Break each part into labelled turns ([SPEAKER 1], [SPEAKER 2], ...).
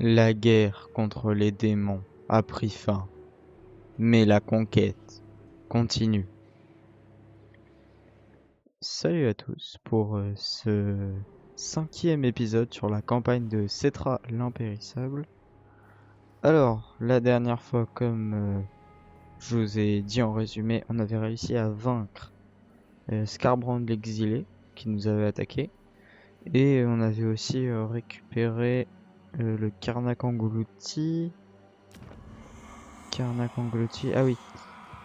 [SPEAKER 1] La guerre contre les démons a pris fin, mais la conquête continue. Salut à tous pour ce 5e épisode sur la campagne de Cetra l'Impérissable. Alors, la dernière fois, comme je vous ai dit en résumé, on avait réussi à vaincre Skarbrand l'exilé qui nous avait attaqué. Et on avait aussi récupéré le Karnak englouti. Ah oui,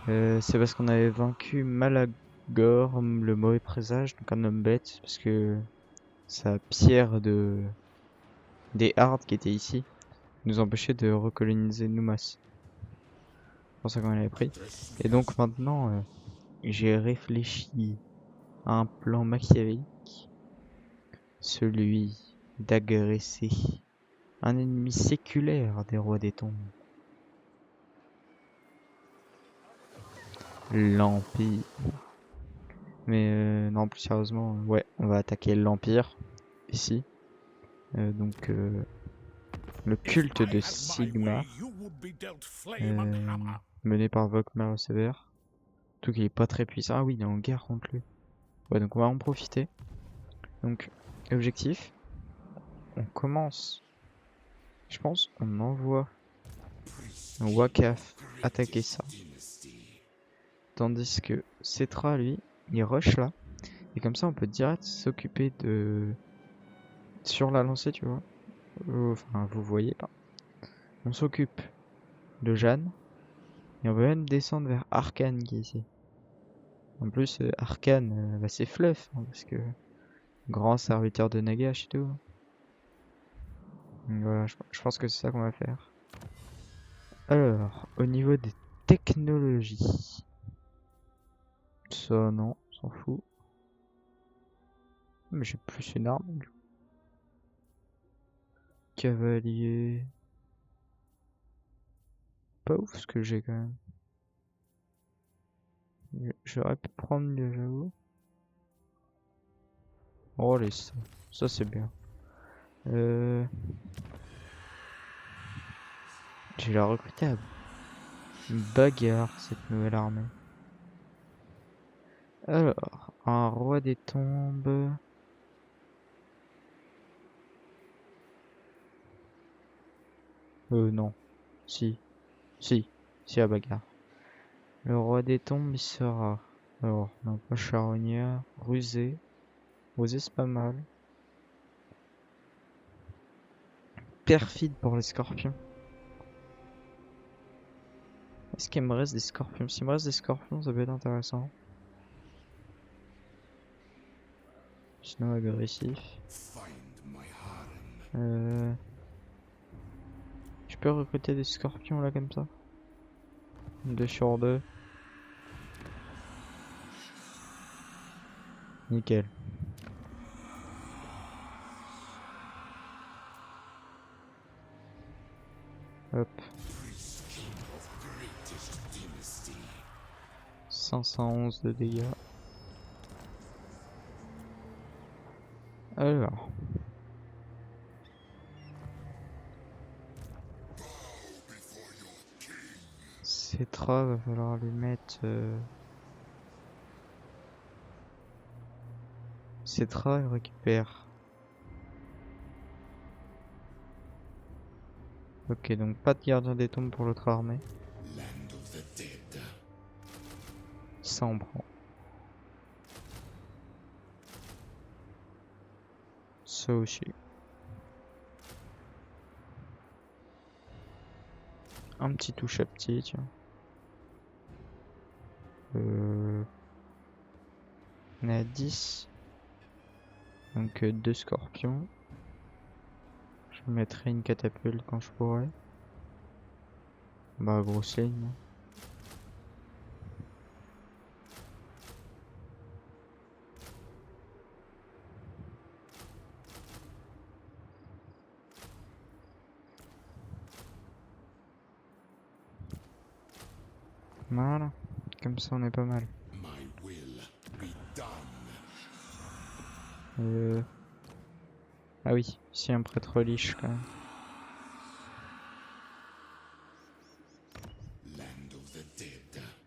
[SPEAKER 1] c'est parce qu'on avait vaincu Malagor, le mauvais présage, donc un homme bête, parce que sa pierre des Hards qui était ici nous empêchait de recoloniser Numas. C'est pour ça qu'on l'avait pris. Et donc maintenant, j'ai réfléchi à un plan machiavélique, celui d'agresser un ennemi séculaire des rois des tombes, l'Empire. Mais non, plus sérieusement, ouais, on va attaquer l'Empire ici. Le culte de Sigmar, euh, mené par Vokmar le Sévère. Tout qu'il est pas très puissant. Ah oui, il est en guerre contre lui. Ouais, donc on va en profiter. Donc, objectif, on commence. Je pense on envoie un Wakaf attaquer ça. Tandis que Cetra, lui, il rush là. Et comme ça, on peut direct s'occuper de... Sur la lancée, tu vois. Enfin, vous voyez pas. On s'occupe de Jeanne. Et on va même descendre vers Arkane qui est ici. En plus, Arkane, bah, c'est fluff, hein, parce que grand serviteur de Nagash et tout. Donc voilà, je pense que c'est ça qu'on va faire. Alors, au niveau des technologies. Ça, non, on s'en fout. Mais j'ai plus une arme, du coup. Cavalier. Pas ouf ce que j'ai quand même. J'aurais pu prendre mieux, j'avoue. Oh, les ça c'est bien. Je vais la recruter à bagarre, cette nouvelle armée. Alors, un roi des tombes. Non. Si. Si. Si, à bagarre. Le roi des tombes, il sera. Alors, non, pas charognard. Rusé. Rusé, c'est pas mal. Perfide pour les scorpions. Est-ce qu'il me reste des scorpions? S'il me reste des scorpions, ça peut être intéressant. Sinon, agressif. Je peux recruter des scorpions là comme ça? 2 sur 2. Nickel. Hop. 511 de dégâts. Alors. Cetra, va falloir lui mettre... Cetra, il récupère. Ok, donc pas de gardien des tombes pour l'autre armée. Ça on prend. Ça aussi. Un petit touche à petit, tiens. On est à 10. Donc 2 scorpions. Je mettrai une catapulte quand je pourrai. Bah, grosse ligne. Voilà. Comme ça, on est pas mal. Ah oui, si un prêtre liche quand même.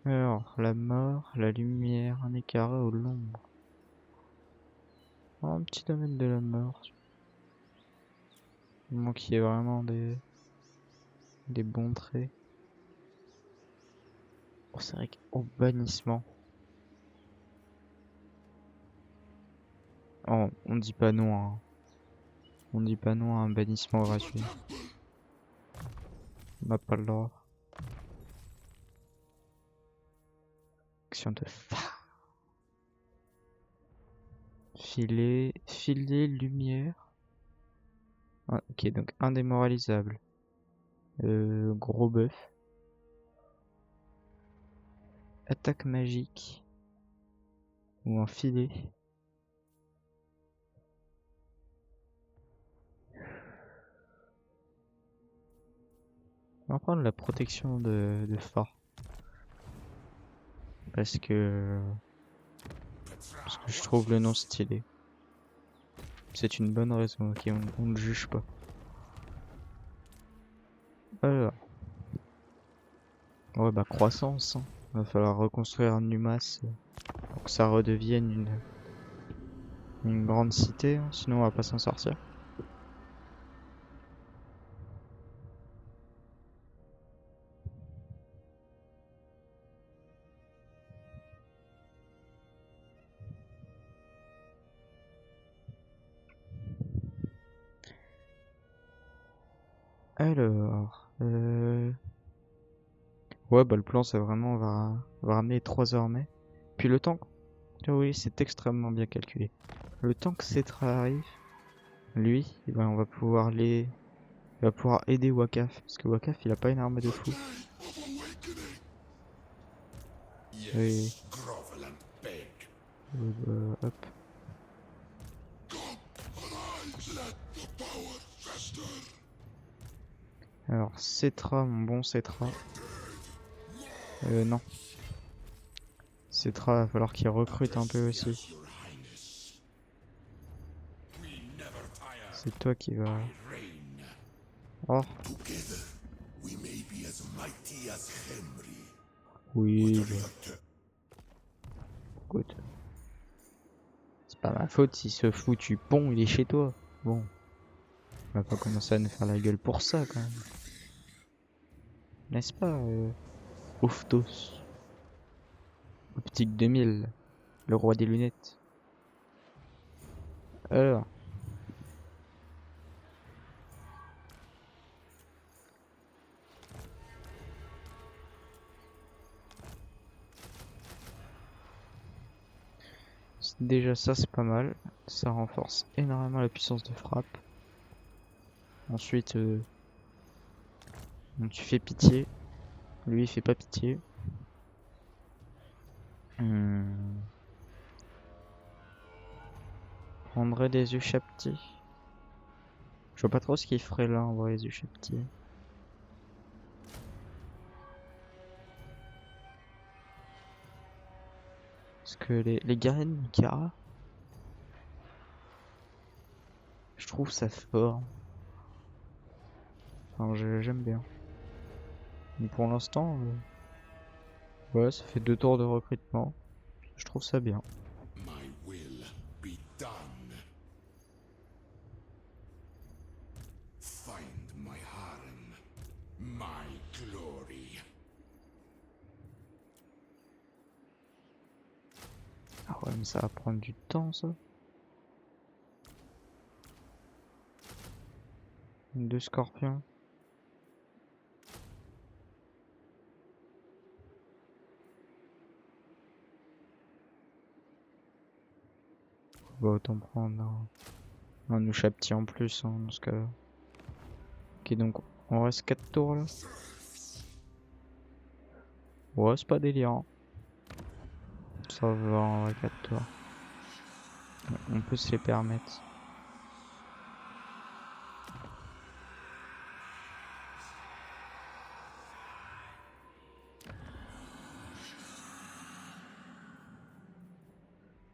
[SPEAKER 1] Alors, la mort, la lumière, un écart ou l'ombre. Oh, un petit domaine de la mort. Il manque vraiment des bons traits. Oh, c'est vrai qu'au bannissement. Oh, on dit pas non, hein. On dit pas non à un bannissement gratuit. On n'a pas le droit. Action de phare. Filet, lumière. Ah, ok, donc indémoralisable. Gros bœuf. Attaque magique. Ou un filet. On va prendre la protection de phare. Parce que je trouve le nom stylé. C'est une bonne raison, ok, on ne juge pas. Alors. Ouais, bah croissance, hein. Va falloir reconstruire un Numas pour que ça redevienne une grande cité, hein. Sinon on va pas s'en sortir. Alors, ouais, bah le plan c'est vraiment on va ramener 3 armées. Puis le temps, ah oui, c'est extrêmement bien calculé. Le temps que Cetra arrive, lui, eh ben, on va pouvoir il va pouvoir aider Wakaf, parce que Wakaf il a pas une armée de fou. Oui. Hop. Alors, Cetra, mon bon Cetra. Non. Cetra, va falloir qu'il recrute un peu aussi. C'est toi qui va... Oh. Oui, écoute. C'est pas ma faute si ce foutu pont il est chez toi. Bon. On va pas commencer à nous faire la gueule pour ça quand même. N'est-ce pas, Ouftos? Optique 2000, le roi des lunettes. Alors. Déjà ça c'est pas mal. Ça renforce énormément la puissance de frappe. Ensuite, tu fais pitié. Lui il fait pas pitié. Prendrait des Ushabti. Je vois pas trop ce qu'il ferait là en vrai, les Ushabti. Parce que les guerriers de Mikara, je trouve ça fort. Enfin, j'aime bien. Mais pour l'instant, ouais, ça fait 2 tours de recrutement. Je trouve ça bien. Ah ouais, mais ça va prendre du temps ça. 2 scorpions. On va autant prendre un Ushabti en plus, hein, dans ce cas-là. Ok, donc on reste 4 tours là. Ouais, c'est pas délirant. Ça va en vrai, 4 tours. On peut se les permettre.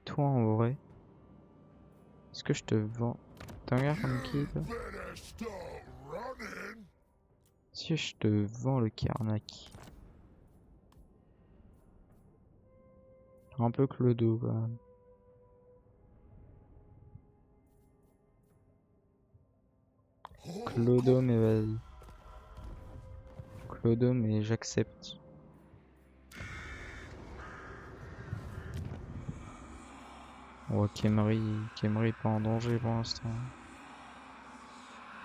[SPEAKER 1] Toi en vrai, est-ce que je te vends? T'as un gars comme qui toi? Si je te vends le Karnak. Un peu clodo quand même. Clodo mais vas-y. Clodo mais j'accepte. Oh Khemri pas en danger pour l'instant.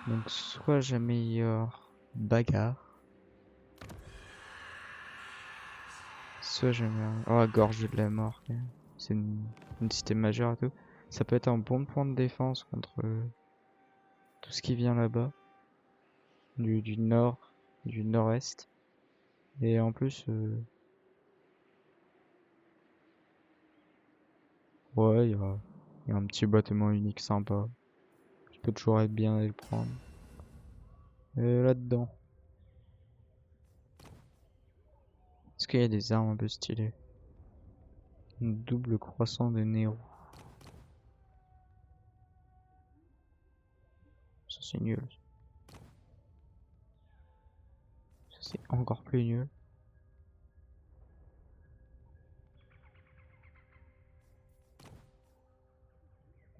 [SPEAKER 1] Donc soit j'améliore bagarre. Soit j'améliore... Oh gorge de la mort. C'est une cité majeure et tout. Ça peut être un bon point de défense contre tout ce qui vient là-bas. Du nord, du nord-est. Et en plus... ouais, il y a un petit bâtiment unique sympa. Je peux toujours être bien aller le prendre. Et là-dedans. Est-ce qu'il y a des armes un peu stylées? Une double croissant de Nero. Ça c'est nul. Ça c'est encore plus nul.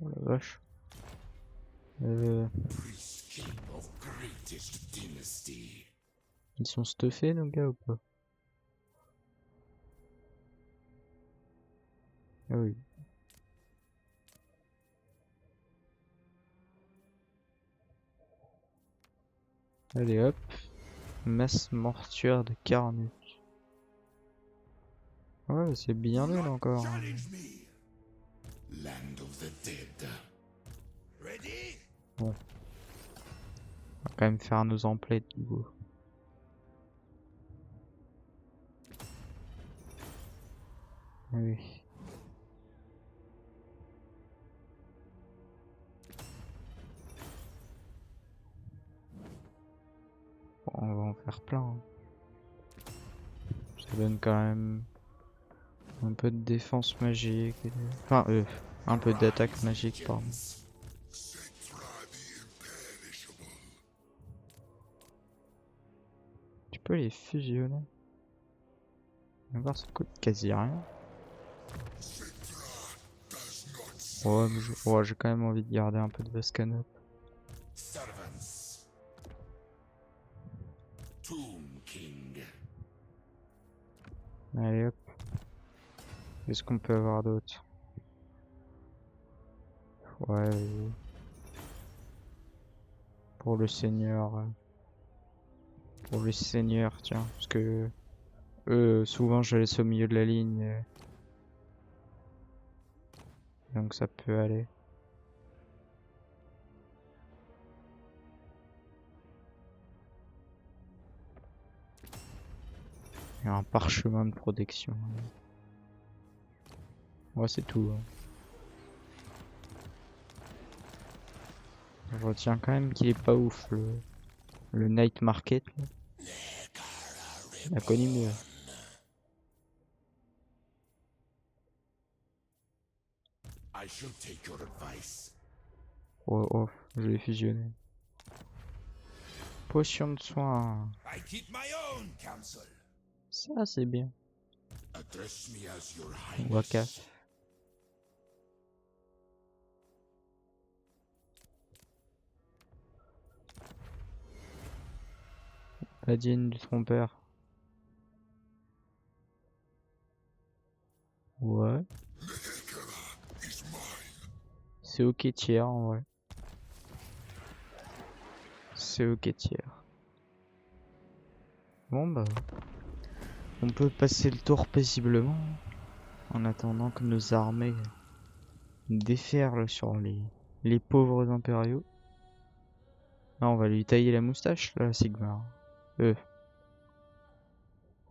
[SPEAKER 1] Oh la vache. Ils sont stuffés nos gars ou pas? Ah oui. Allez hop. Masse mortuaire de Carnut. Ouais, c'est bien nul encore. Bon. On va quand même faire nos emplettes du coup. Oui. Bon, on va en faire plein. Hein. Ça donne quand même un peu de défense magique. Enfin, un peu d'attaque magique, pardon. Tu peux les fusionner. Encore ça coûte quasi rien. Ouais, mais j'ai quand même envie de garder un peu de Vascanop. Allez hop. Qu'est-ce qu'on peut avoir d'autre? Ouais. Pour le seigneur. Pour le seigneur, tiens. Parce que souvent je laisse au milieu de la ligne. Donc ça peut aller. Il y a un parchemin de protection. Ouais, c'est tout. Hein. Je retiens quand même qu'il est pas ouf le night market. Là. Il a connu mieux. Oh, oh, je l'ai fusionné. Potion de soin. Ça c'est bien. Waka. Ladine du trompeur. Ouais. C'est ok tiers en vrai. C'est ok tiers. Bon bah. On peut passer le tour paisiblement. En attendant que nos armées déferlent sur les pauvres impériaux. Ah, on va lui tailler la moustache là, Sigmar.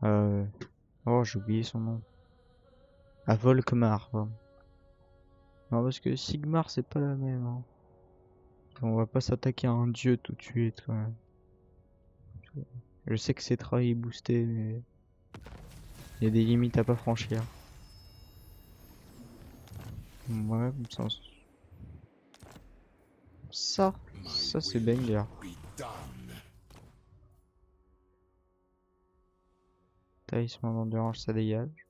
[SPEAKER 1] Oh, j'ai oublié son nom. Ah, Volkmar. Pardon. Non, parce que Sigmar, c'est pas la même. Hein. On va pas s'attaquer à un dieu tout de suite, quand même. Je sais que c'est trahi boosté, mais il y a des limites à pas franchir. Ouais, ça c'est banger. Taillissement d'endurance, ça dégage.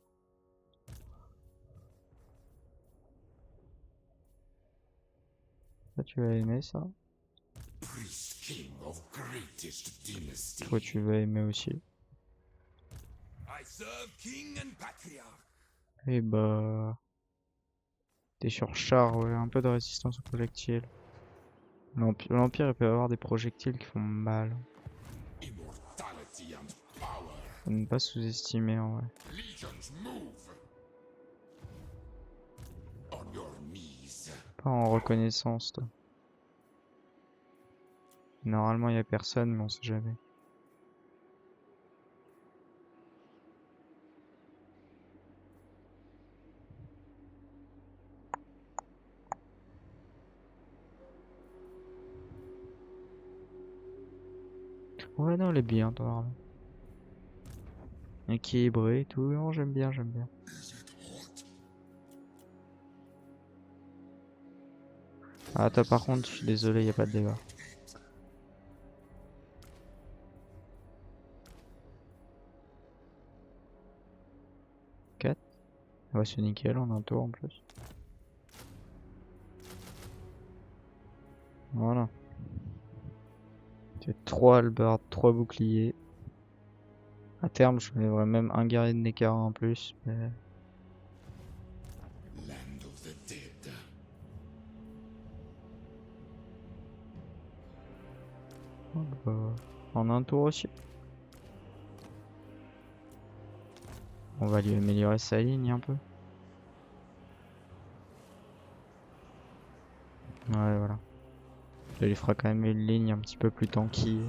[SPEAKER 1] tu vas aimer ça. Toi, tu vas aimer aussi. Et bah... T'es sur char, ouais, un peu de résistance aux projectiles. L'Empire, il peut avoir des projectiles qui font mal. Faut ne pas sous-estimer, en vrai. Pas en reconnaissance, toi. Normalement, il y a personne, mais on sait jamais. Ouais, non, elle est bien, ton arme. Équilibré et tout. Non, j'aime bien, j'aime bien. Ah, toi, par contre, je suis désolé, y a pas de dégâts. Ouais, c'est nickel, on a un tour en plus. Voilà. J'ai 3 hallebardes, 3 boucliers. À terme, je lèverai même un guerrier de Nekara en plus, mais... Oh, bah, en un tour aussi. On va lui améliorer sa ligne un peu. Ouais, voilà. Ça lui fera quand même une ligne un petit peu plus tanky.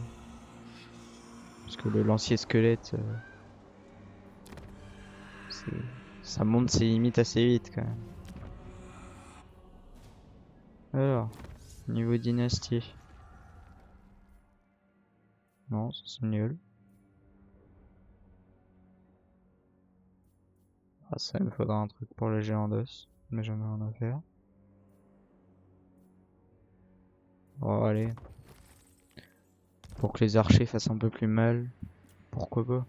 [SPEAKER 1] Parce que le lancier squelette, ça monte ses limites assez vite quand même. Alors, niveau dynastie. Non, ça c'est nul. Ah, ça il me faudra un truc pour le géant d'os. Mais j'en ai rien à faire. Bon, allez. Pour que les archers fassent un peu plus mal. Pourquoi pas.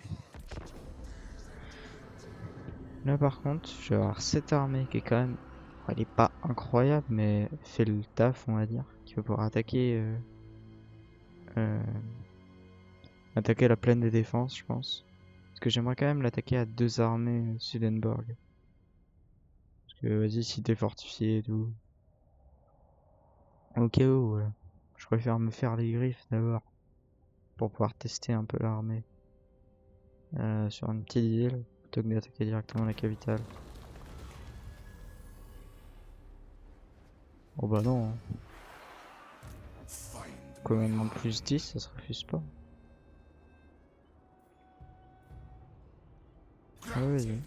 [SPEAKER 1] Là par contre, je vais avoir cette armée qui est quand même... Elle est pas incroyable, mais fait le taf, on va dire. Qui va pouvoir euh, attaquer la plaine des défenses, je pense. Parce que j'aimerais quand même l'attaquer à 2 armées Swedenborg. Parce que vas-y, si t'es fortifié et tout. Au cas où, je préfère me faire les griffes d'abord. Pour pouvoir tester un peu l'armée. Sur une petite ville, plutôt que d'attaquer directement la capitale. Oh bah non. Hein. Commandement plus 10, ça se refuse pas. Ah ouais, vas-y.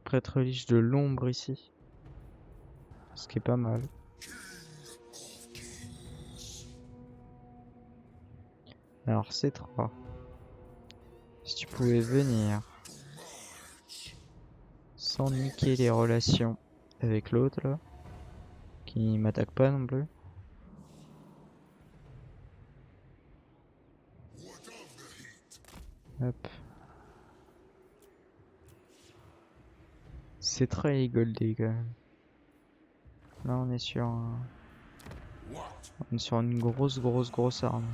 [SPEAKER 1] Prêtre liche de l'ombre ici. Ce qui est pas mal. Alors C3. Si tu pouvais venir sans niquer les relations avec l'autre là, qui m'attaque pas non plus. Hop. C'est très goldé quand même. Là on est sur on est sur une grosse arme.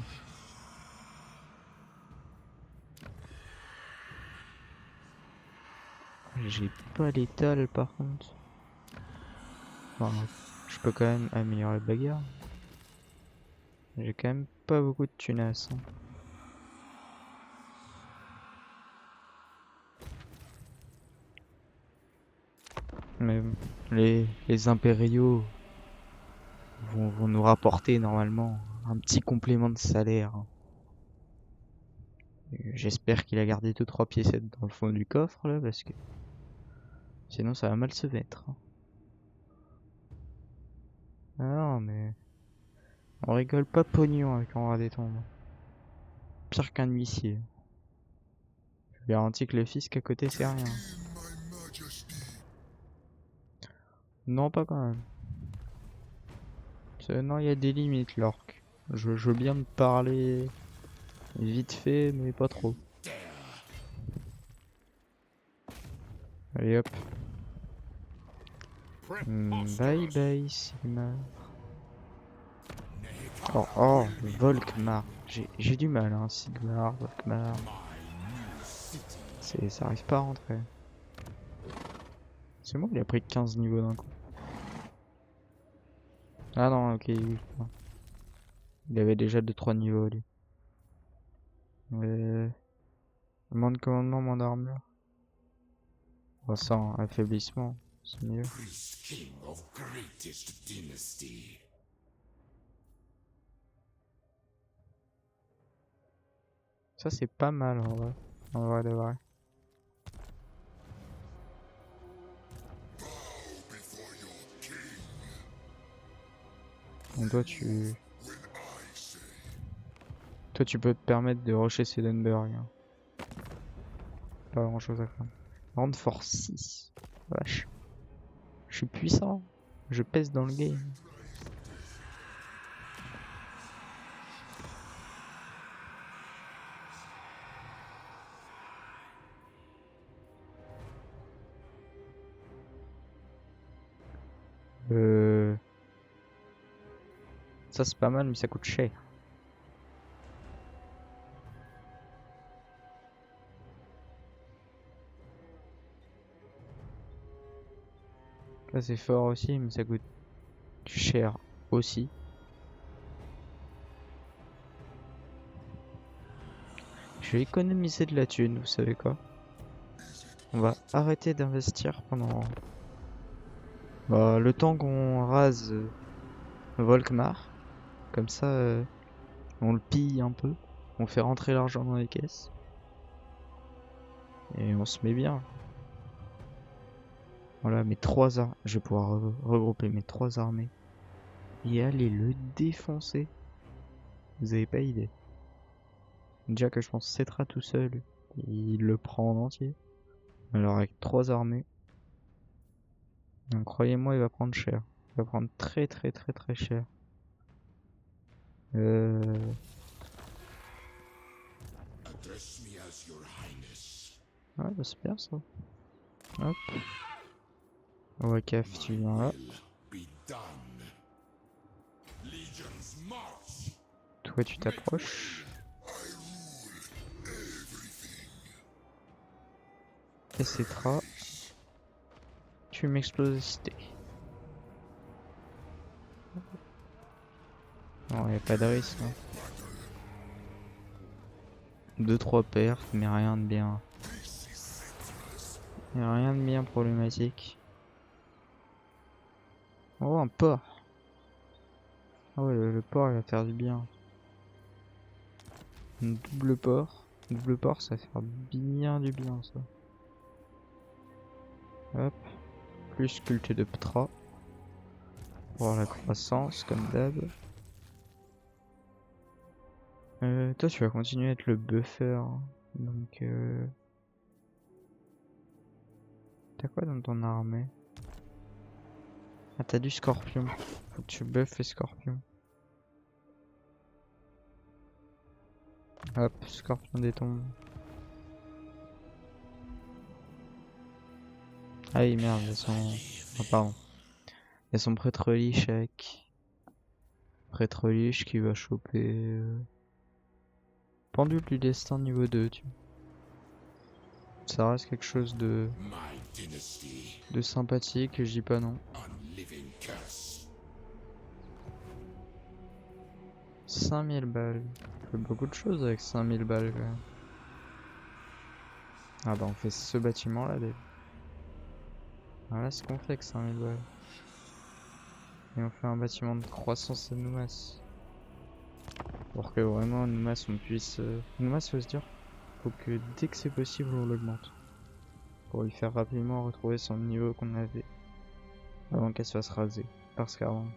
[SPEAKER 1] J'ai pas l'étal par contre. Enfin, je peux quand même améliorer la bagarre. J'ai quand même pas beaucoup de tunas. Hein. Mais les impériaux vont nous rapporter normalement un petit complément de salaire. Hein. J'espère qu'il a gardé 2-3 piécettes dans le fond du coffre là parce que sinon ça va mal se mettre. Hein. Ah non mais on rigole pas pognon avec un rat des tombes. Pire qu'un huissier. Je garantis que le fisc à côté c'est rien. Non pas quand même. Non il y a des limites l'orc. Je veux bien me parler vite fait mais pas trop. Allez hop. Bye bye Sigmar. Oh, Volkmar. J'ai du mal hein, Sigmar, Volkmar. Ça arrive pas à rentrer. C'est moi, il a pris 15 niveaux d'un coup. Ah non, ok, oui. Il avait déjà 2-3 niveaux lui. Moins de commandement, moins d'armure. Oh, ça, hein, affaiblissement, c'est mieux. Ça c'est pas mal en vrai. En vrai de vrai. Donc toi tu peux te permettre de rusher Sedenberg. Hein. Pas grand chose à faire. Round for 6. Vache. Je suis puissant. Je pèse dans le game. Ça c'est pas mal mais ça coûte cher. Ça c'est fort aussi mais ça coûte cher aussi. Je vais économiser de la thune, vous savez quoi? On va arrêter d'investir pendant le temps qu'on rase Volkmar. Comme ça, on le pille un peu. On fait rentrer l'argent dans les caisses. Et on se met bien. Voilà, mes 3 armes. Je vais pouvoir regrouper mes 3 armées. Et aller le défoncer. Vous avez pas idée. Déjà que je pense que Cetra tout seul, il le prend en entier. Alors avec 3 armées. Donc croyez-moi, il va prendre cher. Il va prendre très très très très cher. Ouais, bah c'est bien ça. Hop. Wakaf, tu viens là. Toi, tu t'approches. Et Cetra. Tu m'exploses la cité. Non, y a pas de risque. Hein. 2-3 pertes, mais rien de bien. Y a rien de bien problématique. Oh, un port. Ah ouais, le port il va faire du bien. Un double port. Double port, ça va faire bien du bien ça. Hop. Plus culte de Ptra. Pour la croissance, comme d'hab. Toi, tu vas continuer à être le buffer. Donc, t'as quoi dans ton armée? Ah, t'as du scorpion. Faut que tu buffes les scorpions. Hop, scorpion des tombes. Ah oui, merde, ils sont... Oh, pardon. Il y a son prêtre liche avec... Prêtre liche qui va choper... Pendule du destin niveau 2, tu vois. Ça reste quelque chose de sympathique, je dis pas non. 5000 balles. On fait beaucoup de choses avec 5000 balles quand même. Ah bah on fait ce bâtiment là déjà. Voilà ce qu'on fait avec 5000 balles. Et on fait un bâtiment de croissance à Noumas. Pour que vraiment Noumas on puisse... Noumas faut se dire, faut que dès que c'est possible on l'augmente. Pour lui faire rapidement retrouver son niveau qu'on avait. Avant qu'elle se fasse raser. Parce qu'avant...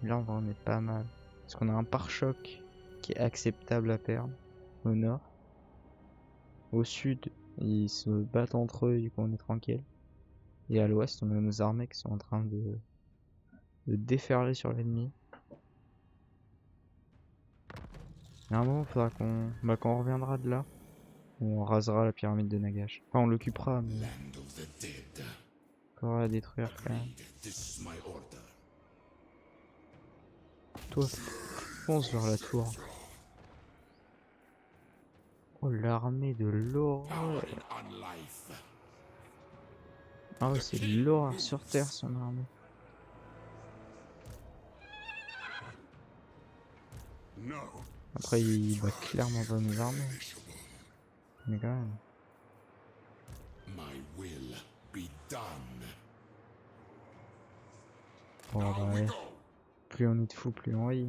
[SPEAKER 1] Là on va en être pas mal. Parce qu'on a un pare-choc qui est acceptable à perdre. Au nord. Au sud, ils se battent entre eux, du coup on est tranquille. Et à l'ouest, on a nos armées qui sont en train de déferler sur l'ennemi. Il y a un moment, il faudra qu'on... Bah, quand on reviendra de là, on rasera la pyramide de Nagash. Enfin, on l'occupera, mais... Faudra la détruire quand même. Toi, fonce vers la tour. Oh, l'armée de l'horreur. Ah ouais, c'est l'horreur sur Terre, son armée. Après, il bat clairement pas mes armées. Mais quand même. Oh bah ouais. Plus on est de fous, plus on rit.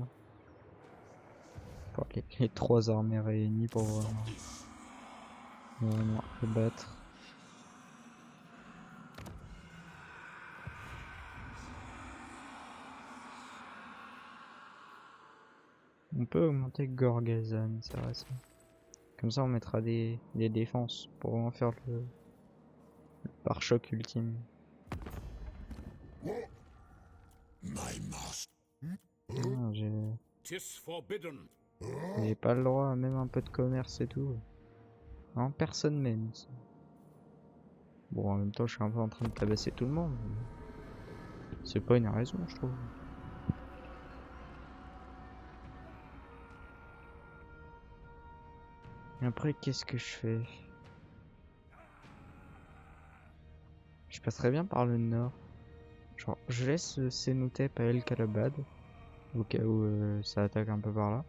[SPEAKER 1] Enfin, les trois armées réunies pour vraiment le battre. On peut augmenter Gorgazan, c'est vrai ça. Comme ça on mettra des défenses pour vraiment faire le pare-choc ultime. Ah, j'ai pas le droit à même un peu de commerce et tout. Non, personne même ici. Bon, en même temps, je suis un peu en train de tabasser tout le monde. C'est pas une raison, je trouve. Et après, qu'est-ce que je fais? Je passerais bien par le nord. Genre, je laisse Senutep à El Kalabad, au cas où ça attaque un peu par là.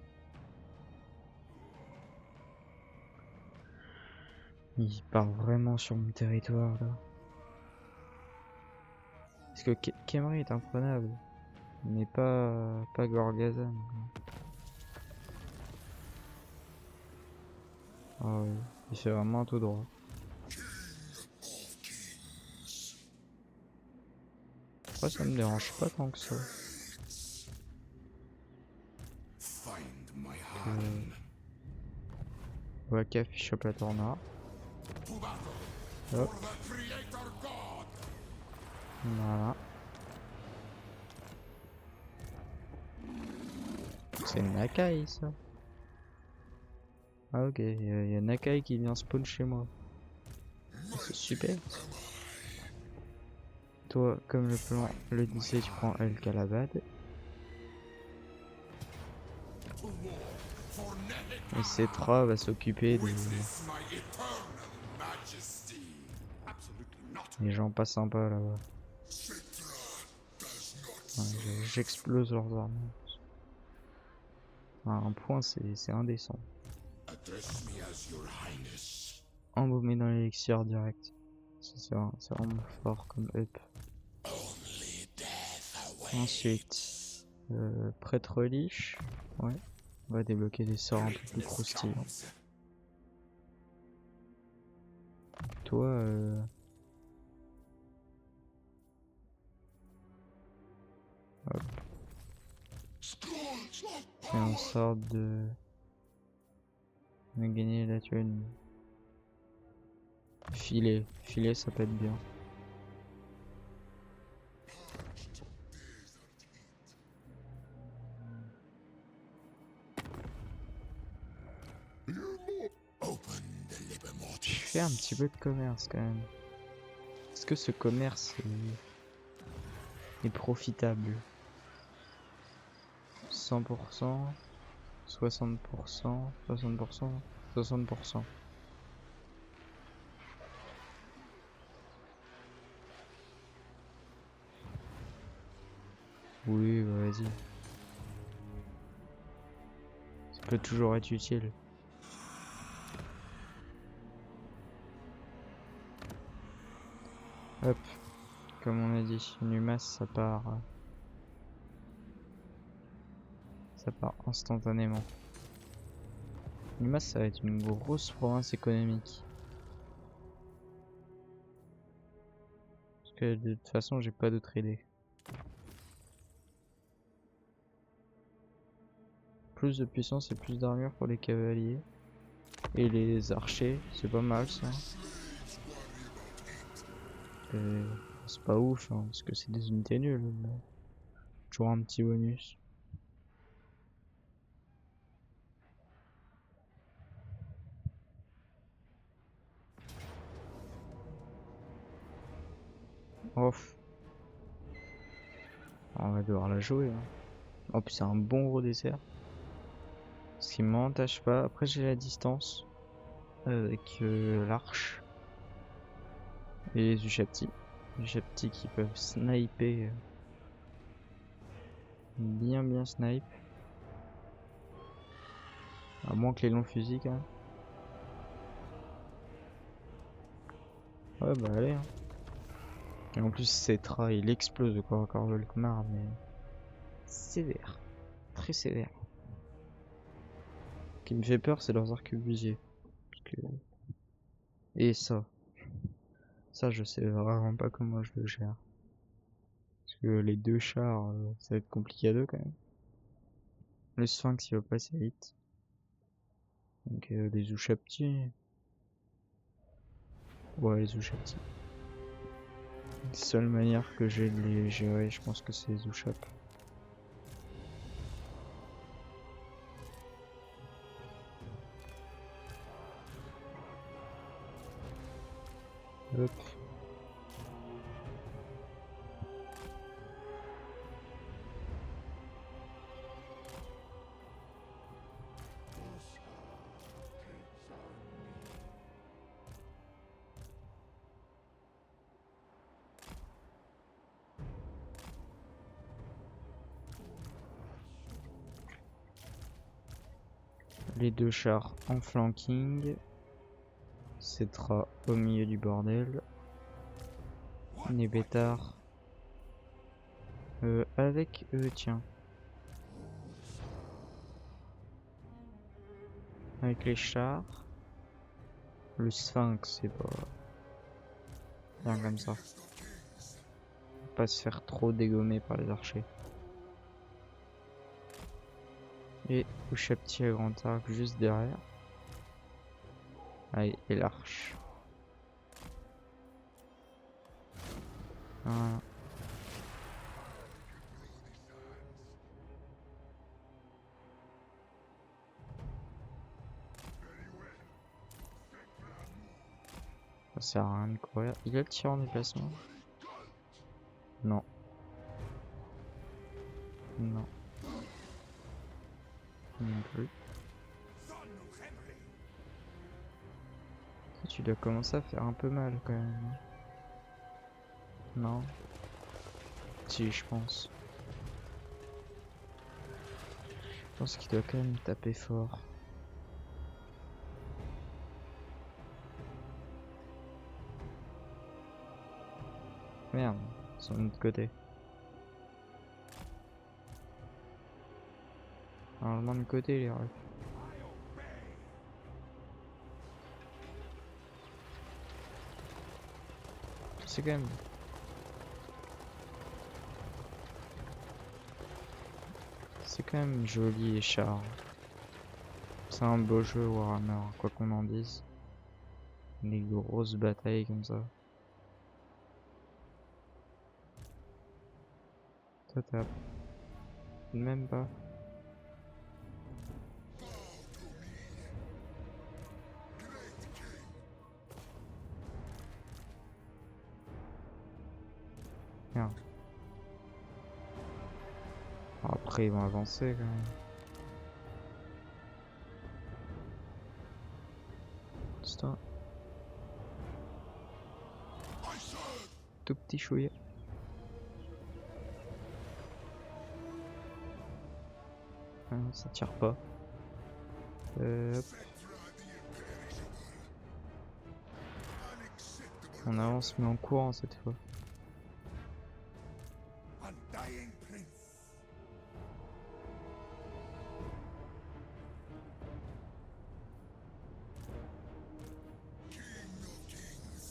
[SPEAKER 1] Il part vraiment sur mon territoire là. Parce que Khemri est imprenable, mais pas Gorgazan. Ah oui, il fait vraiment tout droit. Après, ça me dérange pas tant que ça. Wakaf il chope la Torna. Hop. Voilà. C'est Nakai ça. Ah ok, il y a Nakai qui vient spawn chez moi. C'est super. Toi, comme le plan le disait, tu prends El Kalabad. Et C3 va s'occuper des gens pas sympas là-bas. Ouais, j'explose leurs armes. À un point, c'est indécent. Embaumé dans l'élixir direct. C'est vraiment fort comme up. Ensuite, prêtre liche. Ouais. On va débloquer des sorts un peu plus croustillants. Toi, hop. Fais en sorte de gagner la thune. Filet, ça peut être bien. Je fais un petit peu de commerce quand même. Est-ce que ce commerce est profitable? 100%, 60%, 60%, 60%. Oui, bah vas-y. Ça peut toujours être utile. Hop, comme on a dit, Numas ça part instantanément. Numas ça va être une grosse province économique. Parce que de toute façon j'ai pas d'autre idée. Plus de puissance et plus d'armure pour les cavaliers. Et les archers, c'est pas mal ça. C'est pas ouf, hein, parce que c'est des unités nulles. Mais toujours un petit bonus. Off. On va devoir la jouer. Hein. Oh, puis c'est un bon gros dessert. Ce qui m'entache pas. Après, j'ai la distance avec l'arche et les Ushapti. Les Ushapti qui peuvent sniper. Bien snipe. À moins que les longs fusils quand même. Ouais, bah allez. Hein. Et en plus, Cetra il explose corps à corps Volkmar, mais sévère. Très sévère. Ce qui me fait peur, c'est leurs arquebusiers. Que... Et ça. Ça, je sais vraiment pas comment je le gère. Parce que les deux chars, ça va être compliqué à deux quand même. Le Sphinx, il va passer vite. Donc les Ushapti. Ouais, les Ushapti. La seule manière que j'ai de les gérer, je pense que c'est les Ushap. Hop. Les deux chars en flanking. Cetra au milieu du bordel. Nebétar. Avec eux, tiens. Avec les chars. Le Sphinx, c'est pas bien comme ça. Pas se faire trop dégommer par les archers. Et Ushapti à grand arc juste derrière. Allez, et l'arche. Voilà. Ça sert à rien de courir. Il a le tir en déplacement? Non. Non. Non plus. Tu dois commencer à faire un peu mal quand même. Non. Si, je pense. Je pense qu'il doit quand même taper fort. Merde, ils sont de l'autre côté. Normalement de côté les refs. C'est quand même... C'est quand même joli et char. C'est un beau jeu Warhammer, quoi qu'on en dise. Des grosses batailles comme ça. Toi t'as même pas. Merde. Après ils vont avancer quand même. C'est toi. Tout petit chouïa. Ah, ça tire pas. Hop. On avance mais en courant cette fois.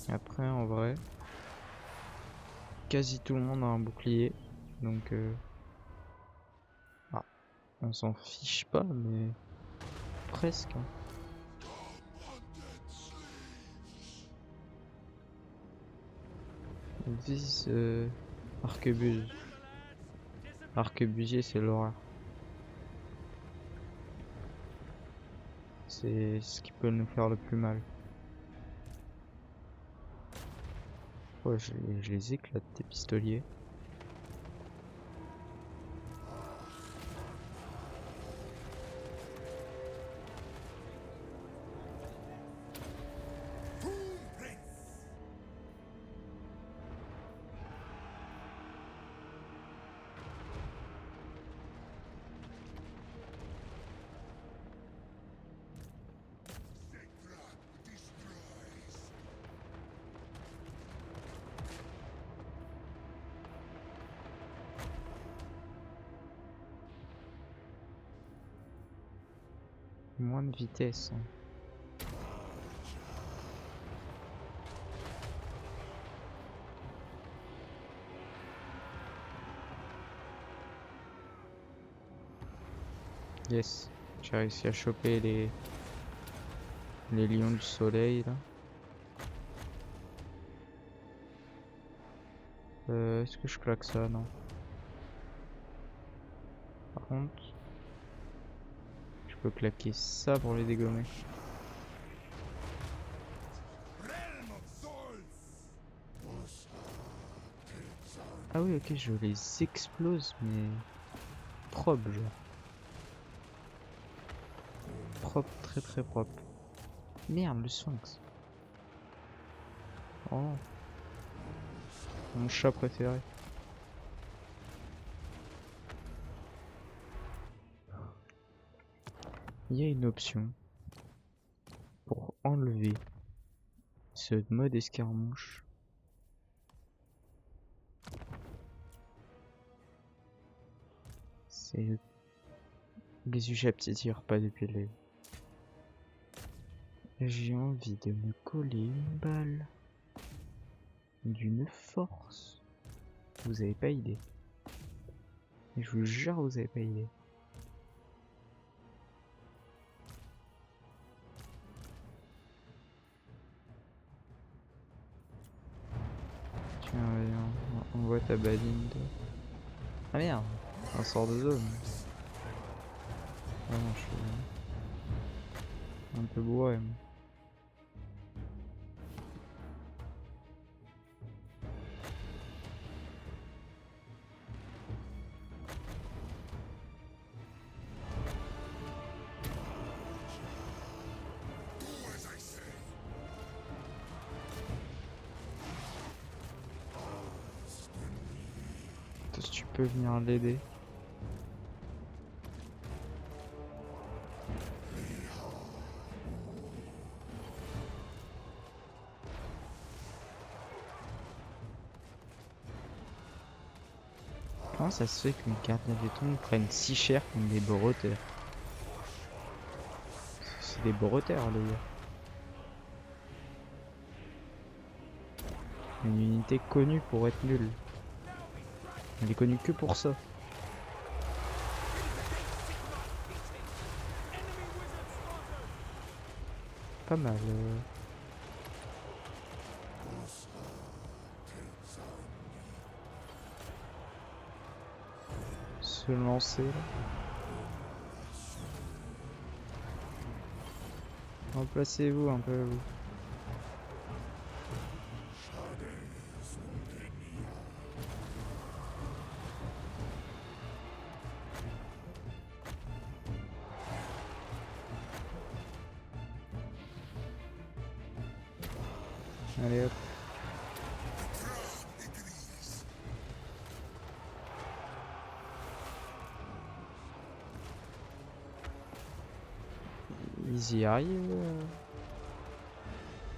[SPEAKER 1] Après en vrai, quasi tout le monde a un bouclier. Donc ah, on s'en fiche pas mais presque. Hein. On vise arquebuse. Arquebusier c'est l'horreur. C'est ce qui peut nous faire le plus mal. Ouais, je les éclate, tes pistoliers. Moins de vitesse, hein. Yes, j'ai réussi à choper les lions du soleil là. Est-ce que je claque ça? Non. Par contre, je peux claquer ça pour les dégommer. Ah oui, ok, je les explose, mais propre, genre. Propre, très très propre. Merde, le sphinx. Oh, mon chat préféré. Il y a une option pour enlever ce mode escarmouche. C'est les sujets tirent pas depuis le début. J'ai envie de me coller une balle d'une force. Vous avez pas idée. Je vous jure, vous avez pas idée. Tiens, on voit ta badine. Ah merde, un sort de zone. Ah non, je suis un peu bourré. Moi. Si tu peux venir l'aider. Comment ça se fait que les gardiens du temps prennent si cher comme des brotteurs? C'est des brotteurs, les gars. Une unité connue pour être nulle. Elle est connue que pour ça. Pas mal. Se lancer. Remplacez-vous un peu, vous. Allez hop. Ils y arrivent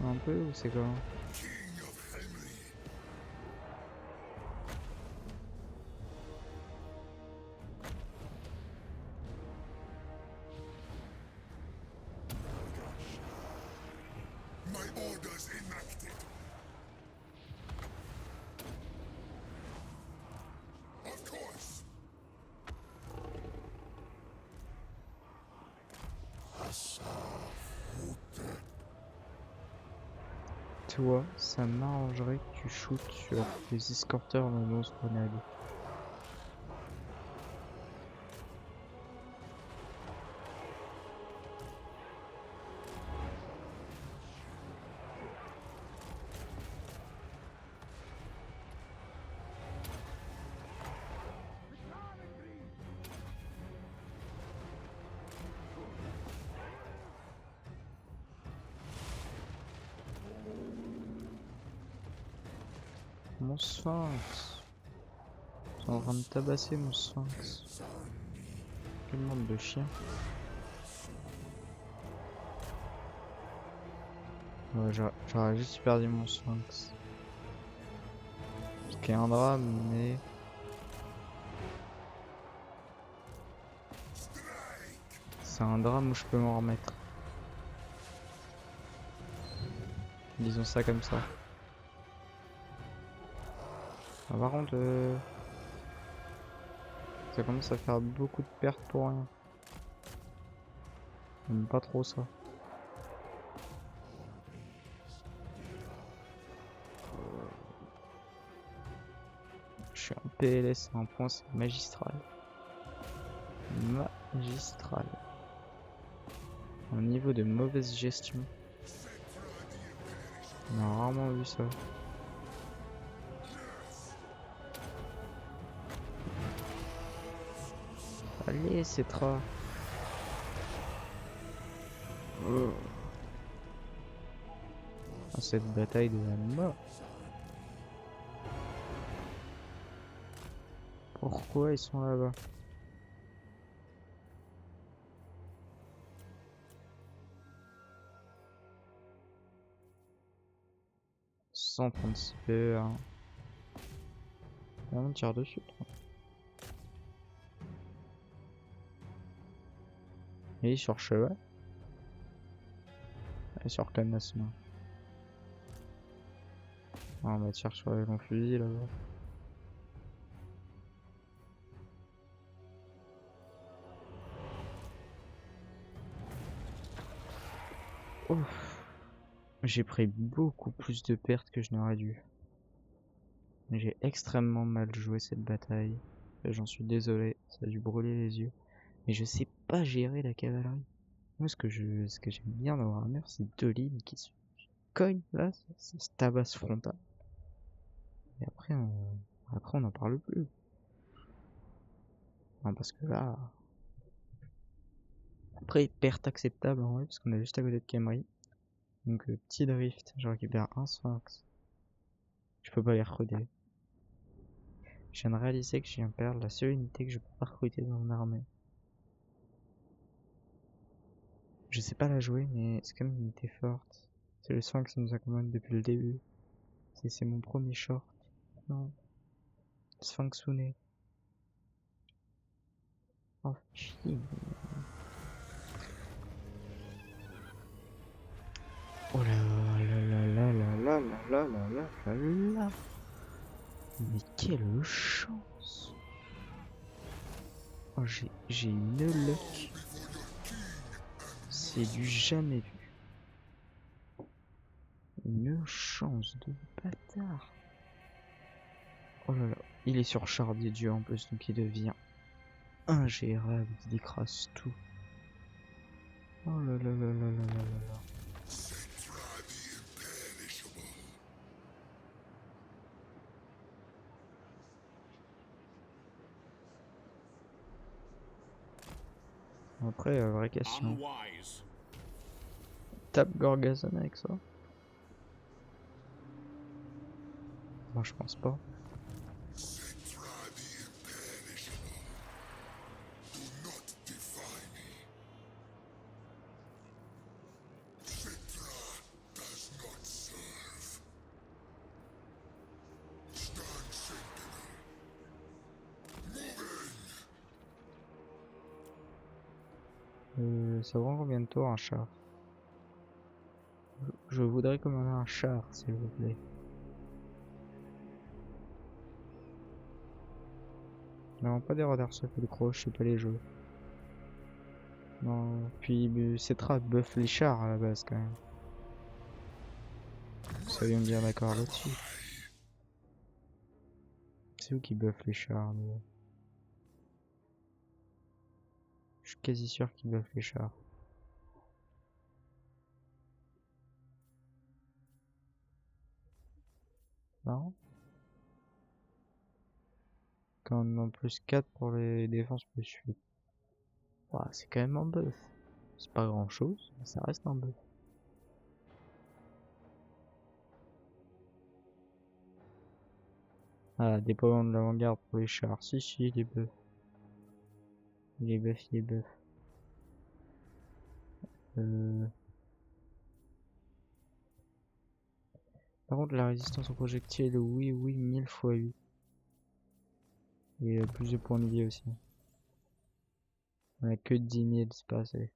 [SPEAKER 1] un peu ou c'est comment? Toi, ça m'arrangerait que tu shootes sur les escorteurs de nos grenades. Mon sphinx. Ils sont en train de tabasser mon sphinx. Quel monde de chiens. Ouais, j'aurais juste perdu mon sphinx. Ce qui est un drame, mais... C'est un drame où je peux m'en remettre. Disons ça comme ça. Ah, par contre, ça commence à faire beaucoup de pertes pour rien. J'aime pas trop ça. Je suis en PLS, un point c'est magistral. Magistral. Au niveau de mauvaise gestion. On a rarement vu ça. Allez, c'est trop. Oh. Ah, cette bataille de la mort. Pourquoi ils sont là-bas? « 136 PE, hein. On tire dessus. Et sur cheval. Et sur canassement. Ah, on va tirer sur les longs fusils là-bas. Ouf. J'ai pris beaucoup plus de pertes que je n'aurais dû. J'ai extrêmement mal joué cette bataille. J'en suis désolé, ça a dû brûler les yeux. Mais je sais pas gérer la cavalerie. Moi, ce que j'aime bien dans Warhammer, c'est deux lignes qui se cognent là, ça se tabasse frontal. Et après on n'en parle plus. Non, parce que là... Après, perte acceptable en vrai, parce qu'on est juste à côté de Khemri. Donc, petit drift, je récupère un sphinx. Je peux pas les recruter. Je viens de réaliser que je viens de perdre la seule unité que je peux pas recruter dans mon armée. Je sais pas la jouer, mais c'est quand même une unité forte. C'est le sphinx qui nous accompagne depuis le début. C'est mon premier short. Non. Sphinxouné. Oh, chier. Oh là là là là là là là là là là là. Mais quelle chance. Oh, j'ai une luck. C'est du jamais vu. Une chance de bâtard. Oh là là. Il est sur char des dieux en plus, donc il devient ingérable. Il écrase tout. Oh là là là là là là là. Après, vraie question. Tape Gorgazon avec ça? Moi, je pense pas. Ça prend combien de tours un char? Je voudrais commander un char, s'il vous plaît. Non, pas des radars sur le croche, je sais pas les jeux. Non, puis Cetra buff les chars à la base quand même. Soyons bien d'accord là-dessus. C'est où qui buff les chars? Je suis quasi sûr qu'il buff les chars. Non? Quand on en plus 4 pour les défenses plus 8. Ouah, c'est quand même un buff. C'est pas grand chose, mais ça reste un buff. Ah, déploiement de l'avant-garde pour les chars. Si, si, les bœufs. Les bœufs, les bœufs. Par contre, la résistance aux projectiles, oui, oui, 1000 fois 8. Et plus de points de vie aussi. On a que 10 000, c'est pas assez.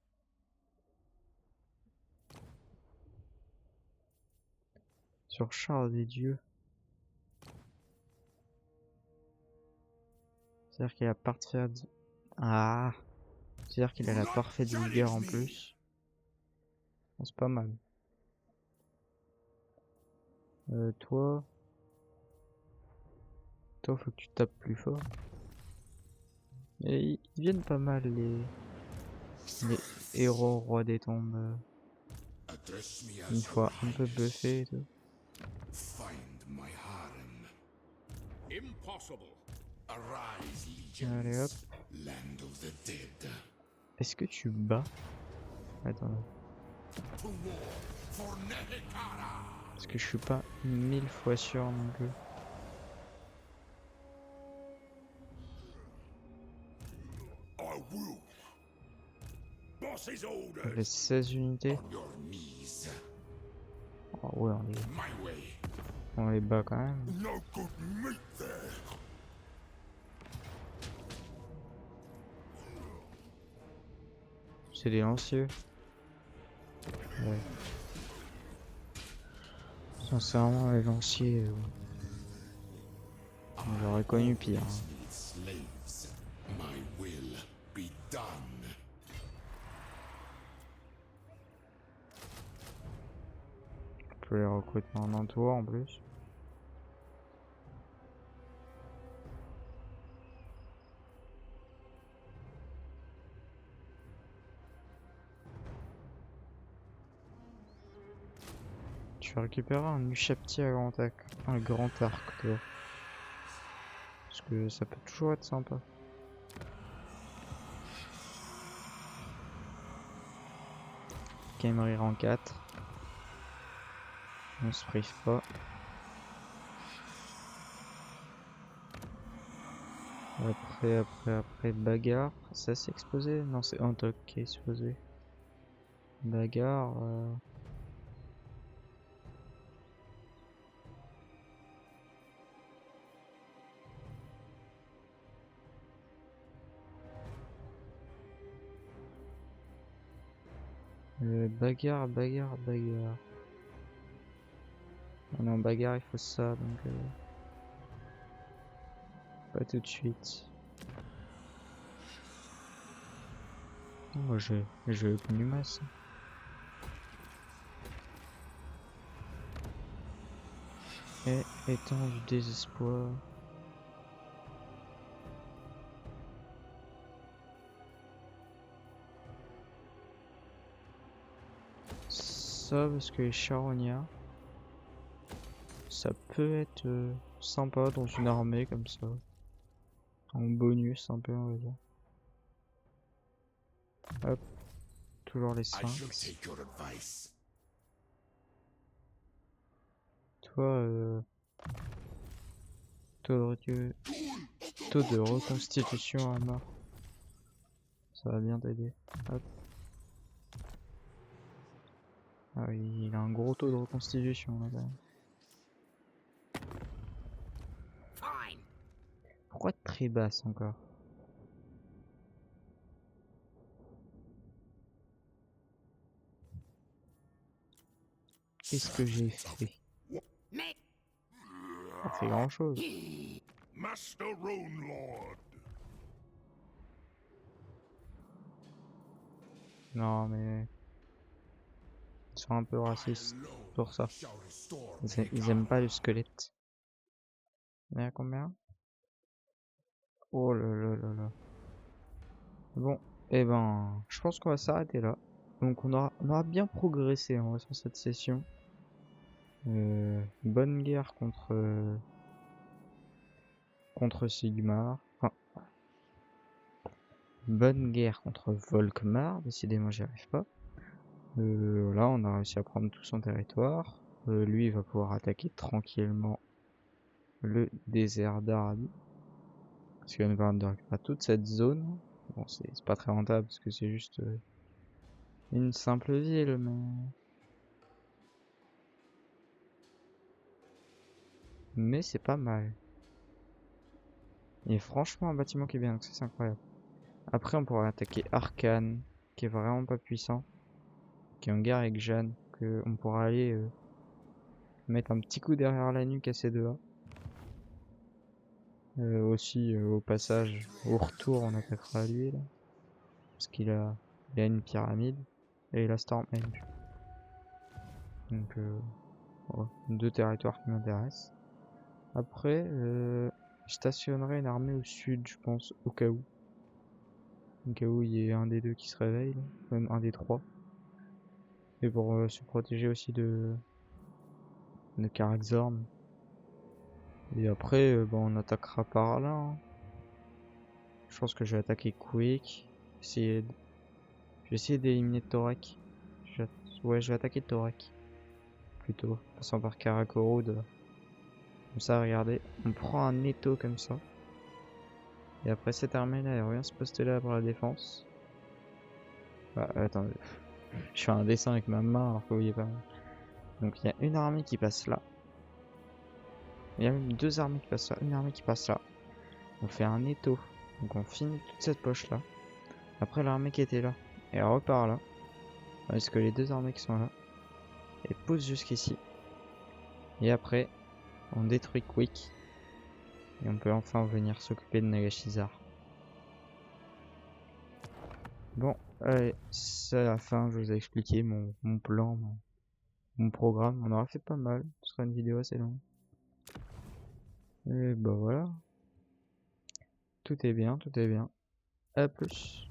[SPEAKER 1] Sur Charles des Dieux. C'est-à-dire qu'il a parfaite... Ah! C'est-à-dire qu'il a la parfaite vigueur en plus. Bon, c'est pas mal. Toi... Toi, faut que tu tapes plus fort. Et ils viennent pas mal, les héros rois des tombes. Une fois un peu buffés et tout. Allez hop. Est-ce que tu bats? Attends. Parce que je suis pas 1000 fois sûr non plus. On fait 16 unités. Oh ouais, on les bat quand même. C'est des lanciers. Ouais. Sincèrement, les lanciers, j'aurais connu pire. Hein. Je peux les recruter en entour en plus. Tu vas récupérer un Ushabti à un grand arc, toi. Parce que ça peut toujours être sympa. Gamery rang 4. On se prive pas. Après, bagarre. Ça c'est exposé? Non, c'est Antok qui est exposé. Bagarre. Bagarre. Ah non, bagarre, il faut ça, donc pas tout de suite. Moi, je connu masse. Et étant du désespoir. Ça, parce que les charognas, ça peut être sympa dans une armée comme ça. En bonus, un peu, on va dire. Hop, toujours les 5. Toi, taux de reconstitution à mort. Ça va bien t'aider. Hop. Ah oui, il a un gros taux de reconstitution là quand même. Pourquoi très basse encore? Qu'est-ce que j'ai fait? Pas fait grand chose. Non mais... Ils sont un peu racistes pour ça. Ils aiment pas le squelette. Il y a combien? Oh là là là là. Bon, et ben, je pense qu'on va s'arrêter là. Donc on aura bien progressé sur cette session. Bonne guerre contre Sigmar. Enfin, bonne guerre contre Volkmar. Décidément, j'y arrive pas. Là, on a réussi à prendre tout son territoire. Lui, il va pouvoir attaquer tranquillement le désert d'Arabie. Parce qu'il va de récupérer toute cette zone. Bon, c'est pas très rentable parce que c'est juste une simple ville, mais c'est pas mal. Et franchement, un bâtiment qui est bien, donc ça c'est incroyable. Après, on pourrait attaquer Arcane, qui est vraiment pas puissant, qui est en guerre avec Jeanne, que on pourra aller mettre un petit coup derrière la nuque à ces deux-là. Aussi, au passage, au retour, on attaquera lui, là. Parce il a une pyramide, et il a Stormhenge. Donc, ouais, deux territoires qui m'intéressent. Après, je stationnerai une armée au sud, je pense, au cas où. Au cas où il y ait un des deux qui se réveille, là. Même un des trois. Et pour se protéger aussi de Karazorn. Et après, on attaquera par là, hein. Je pense que je vais attaquer Quick. Essayer de... Je vais essayer d'éliminer Torek. Je... Ouais, je vais attaquer Torek. Plutôt. Passant par Karakorud. Comme ça, regardez. On prend un étau comme ça. Et après cette armée là, elle revient se poster là pour la défense. Bah, attendez. Je fais un dessin avec ma main alors que vous voyez pas. Donc il y a une armée qui passe là. Il y a même deux armées qui passent là. Une armée qui passe là. On fait un étau. Donc on finit toute cette poche là. Après l'armée qui était là. Et elle repart là. Parce que les deux armées qui sont là. Et poussent jusqu'ici. Et après, on détruit Quick. Et on peut enfin venir s'occuper de Nagashizar. Bon, allez, c'est la fin. Je vous ai expliqué mon plan, mon programme. On aura fait pas mal. Ce sera une vidéo assez longue. Et bah voilà. Tout est bien, tout est bien. À plus.